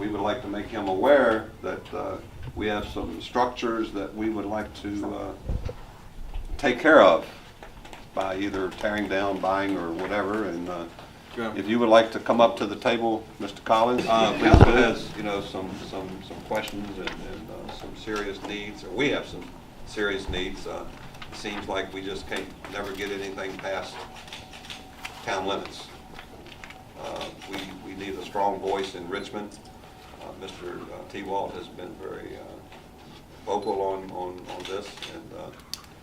we would like to make him aware that we have some structures that we would like to take care of by either tearing down, buying, or whatever. And if you would like to come up to the table, Mr. Collins, council has, you know, some questions and some serious needs, or we have some serious needs. It seems like we just can't never get anything past town limits. We need a strong voice in Richmond. Mr. T. Walt has been very vocal on this, and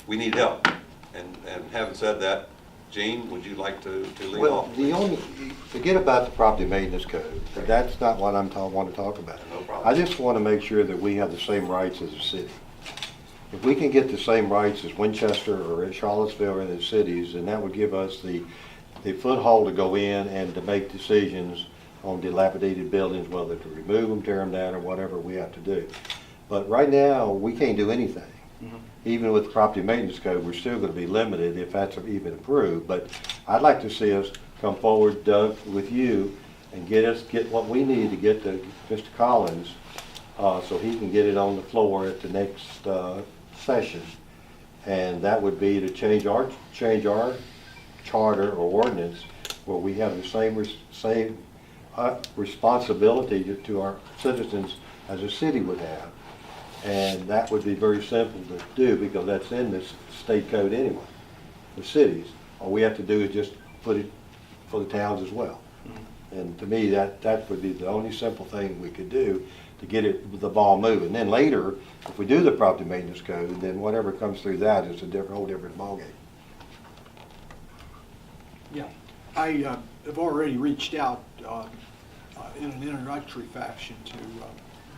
we need help. And having said that, Gene, would you like to lead off? Well, forget about the property maintenance code. That's not what want to talk about. No problem. I just want to make sure that we have the same rights as a city. If we can get the same rights as Winchester or Charlottesville or the cities, then that would give us the foothold to go in and to make decisions on dilapidated buildings, whether to remove them, tear them down, or whatever we have to do. But right now, we can't do anything. Mm-hmm. Even with the property maintenance code, we're still going to be limited if that's even approved. But I'd like to see us come forward, Doug, with you and get what we need to get to Mr. Collins so he can get it on the floor at the next session. And that would be to change our charter or ordinance where we have the same responsibility to our citizens as a city would have. And that would be very simple to do because that's in this state code anyway, the cities. All we have to do is just put it for the towns as well. Mm-hmm. And to me, that would be the only simple thing we could do to get the ball moving. Then later, if we do the property maintenance code, then whatever comes through that is a whole different ballgame. Yeah, I have already reached out in an introductory fashion to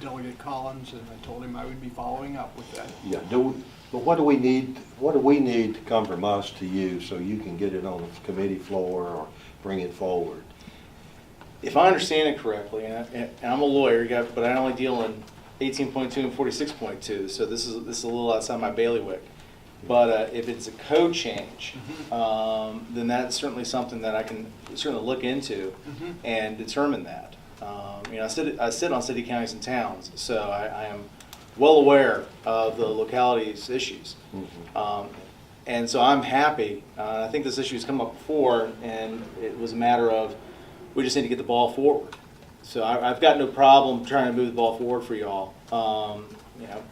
Delegate Collins, and I told him I would be following up with that. Yeah. But what do we need? What do we need to come from us to you so you can get it on the committee floor or bring it forward? If I understand it correctly, and I'm a lawyer, but I only deal in 18.2 and 46.2, so this is a little outside my bailiwick. But if it's a code change, then that's certainly something that I can certainly look into and determine that. You know, I sit on city, counties, and towns, so I am well aware of the locality's issues. And so I'm happy. I think this issue has come up before, and it was a matter of we just need to get the ball forward. So I've got no problem trying to move the ball forward for y'all. You know,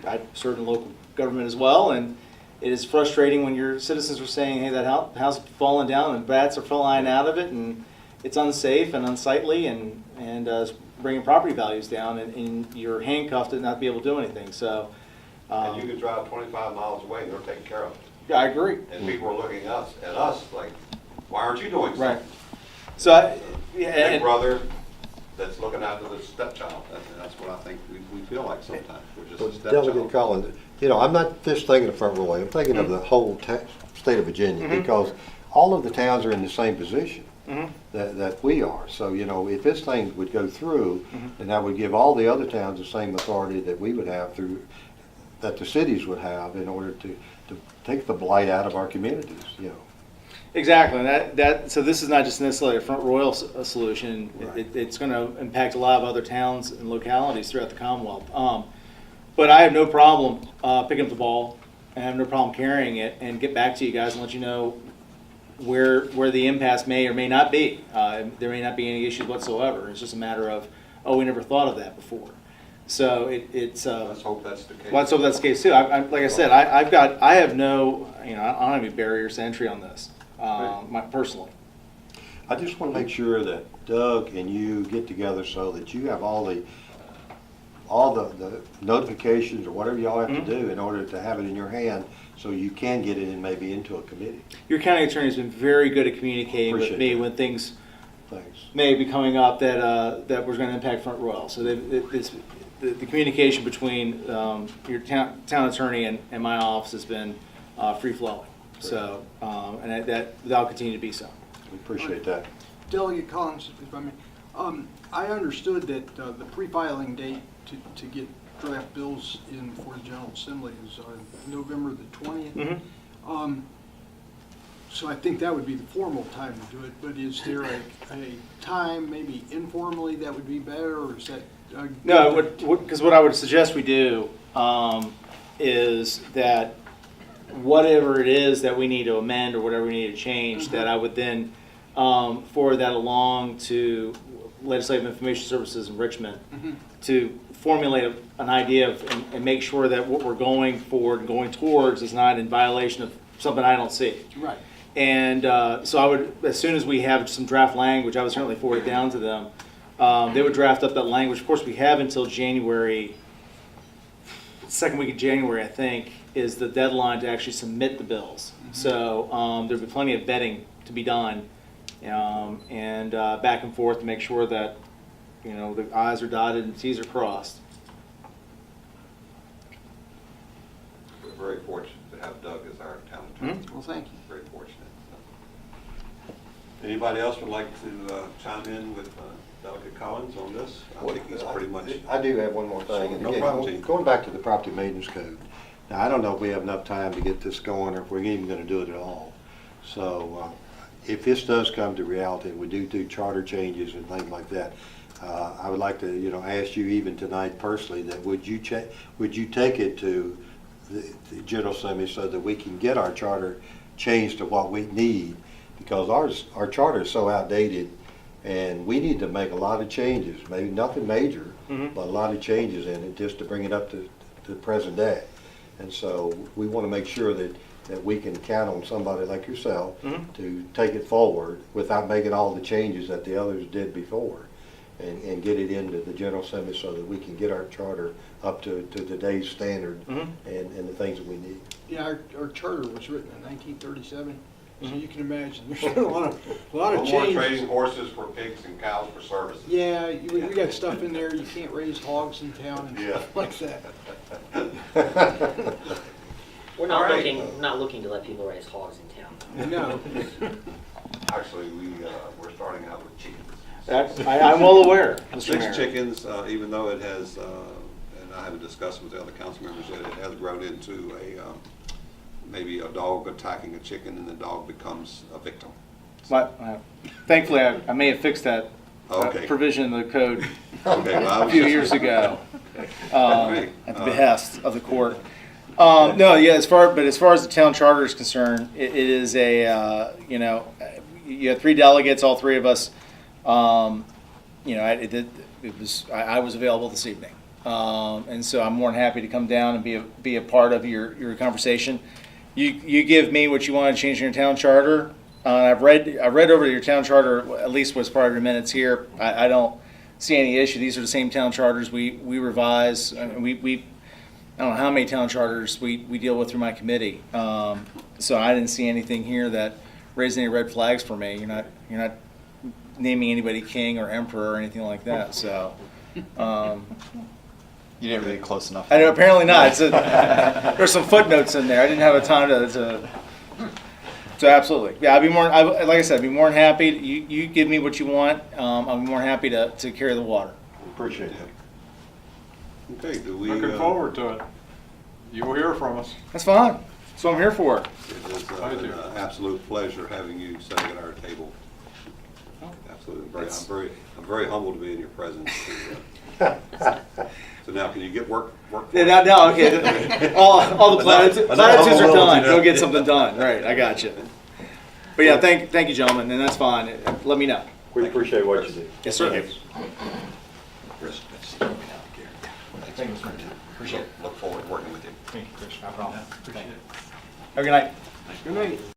I serve in local government as well, and it is frustrating when your citizens are saying, hey, that house is falling down and bats are flying out of it, and it's unsafe and unsightly and bringing property values down, and you're handcuffed and not be able to do anything. So, and you could drive 25 miles away and they're taking care of it. Yeah, I agree. And people are looking at us like, why aren't you doing something? Right. So, Big brother that's looking after the stepchild. That's what I think we feel like sometimes. We're just a stepchild. Delegate Collins, you know, I'm not just thinking of Front Royal. I'm thinking of the whole state of Virginia because all of the towns are in the same position that we are. So, you know, if this thing would go through, then that would give all the other towns the same authority that we would have that the cities would have in order to take the blight out of our communities, you know. exactly. And so this is not just necessarily a Front Royal solution. Right. It's going to impact a lot of other towns and localities throughout the Commonwealth. But I have no problem picking up the ball. I have no problem carrying it and get back to you guys and let you know where the impasse may or may not be. There may not be any issues whatsoever. It's just a matter of, oh, we never thought of that before. So it's. Let's hope that's the case. Let's hope that's the case too. Like I said, I have no, you know, I don't have any barriers to entry on this, personally. I just want to make sure that Doug and you get together so that you have all the notifications or whatever y'all have to do in order to have it in your hand so you can get it in maybe into a committee. Your county attorney has been very good at communicating with me when things may be coming up that was going to impact Front Royal. So the communication between your town attorney and my office has been free flowing. So and that'll continue to be so. We appreciate that. Delegate Collins, if I may, I understood that the pre-filing date to get draft bills in for the General Assembly is November the 20th. So I think that would be the formal time to do it, but is there a time, maybe informally, that would be better, or is that? No, because what I would suggest we do is that whatever it is that we need to amend or whatever we need to change, that I would then forward that along to Legislative Information Services in Richmond to formulate an idea of, and make sure that what we're going forward and going towards is not in violation of something I don't see. Right. And so I would, as soon as we have some draft language, I would certainly forward it down to them. They would draft up that language. Of course, we have until January, second week of January, I think, is the deadline to actually submit the bills. So there'll be plenty of vetting to be done, and back and forth to make sure that, you know, the I's are dotted and T's are crossed. We're very fortunate to have Doug as our town attorney. Well, thank you. Very fortunate. Anybody else would like to chime in with Delegate Collins on this? I think he's pretty much. I do have one more thing. And No again, problem, Chief. Going back to the property maintenance code. Now, I don't know if we have enough time to get this going or if we're even going to do it at all. So if this does come to reality, and we do charter changes and things like that, I would like to, you know, ask you even tonight personally that would you take it to the General Assembly so that we can get our charter changed to what we need, because our charter is so outdated, and we need to make a lot of changes, maybe nothing major, but a lot of changes in it just to bring it up to the present day. And so we want to make sure that we can count on somebody like yourself to take it forward without making all the changes that the others did before, and get it into the General Assembly so that we can get our charter up to today's standard and the things that we need. Yeah, our charter was written in 1937, so you can imagine there's been a lot of No more changes. trading horses for pigs and cows for services. Yeah, we got stuff in there, you can't raise hogs in town and stuff like that. We're All not right. not looking to let people raise hogs in town. No. Actually, we're starting out with chickens. I'm well aware, Mr. Mayor. 6 chickens, even though it has, and I haven't discussed with the other council members yet, it has grown into maybe a dog attacking a chicken and the dog becomes a victim. Thankfully, I may have fixed that Okay. provision in the code Okay, well, I a was few just- years ago, Great. at the behest of the court. No, yeah, as far as the town charter is concerned, it is a, you know, you have 3 delegates, all 3 of us, you know, I was available this evening. And so I'm more than happy to come down and be a part of your conversation. You give me what you want to change in your town charter. I've read over your town charter, at least what's part of your minutes here. I don't see any issue. These are the same town charters we revise. I mean, I don't know how many town charters we deal with through my committee. So I didn't see anything here that raised any red flags for me. You're not naming anybody king or emperor or anything like that. So. You didn't really close enough. I know, apparently not. There's some footnotes in there. I didn't have a time to so absolutely. Yeah, like I said, I'd be more than happy. You give me what you want. I'll be more than happy to carry the water. Appreciate that. Okay, do we? Looking forward to it. You will hear from us. That's fine. That's what I'm here for. It is an absolute pleasure having you sitting at our table. Absolutely. I'm very humbled to be in your presence. So now, can you get work? Yeah, no, okay. All the platitudes are done. Go get something done. Right, I got you. But yeah, thank you, gentlemen, and that's fine. Let me know. We appreciate what you do. Yes, sir. Chris, Thank you, Mr. Appreciate it. look forward to working with you. Thank you, Chris. No problem. Appreciate it. Have a good night. Good night.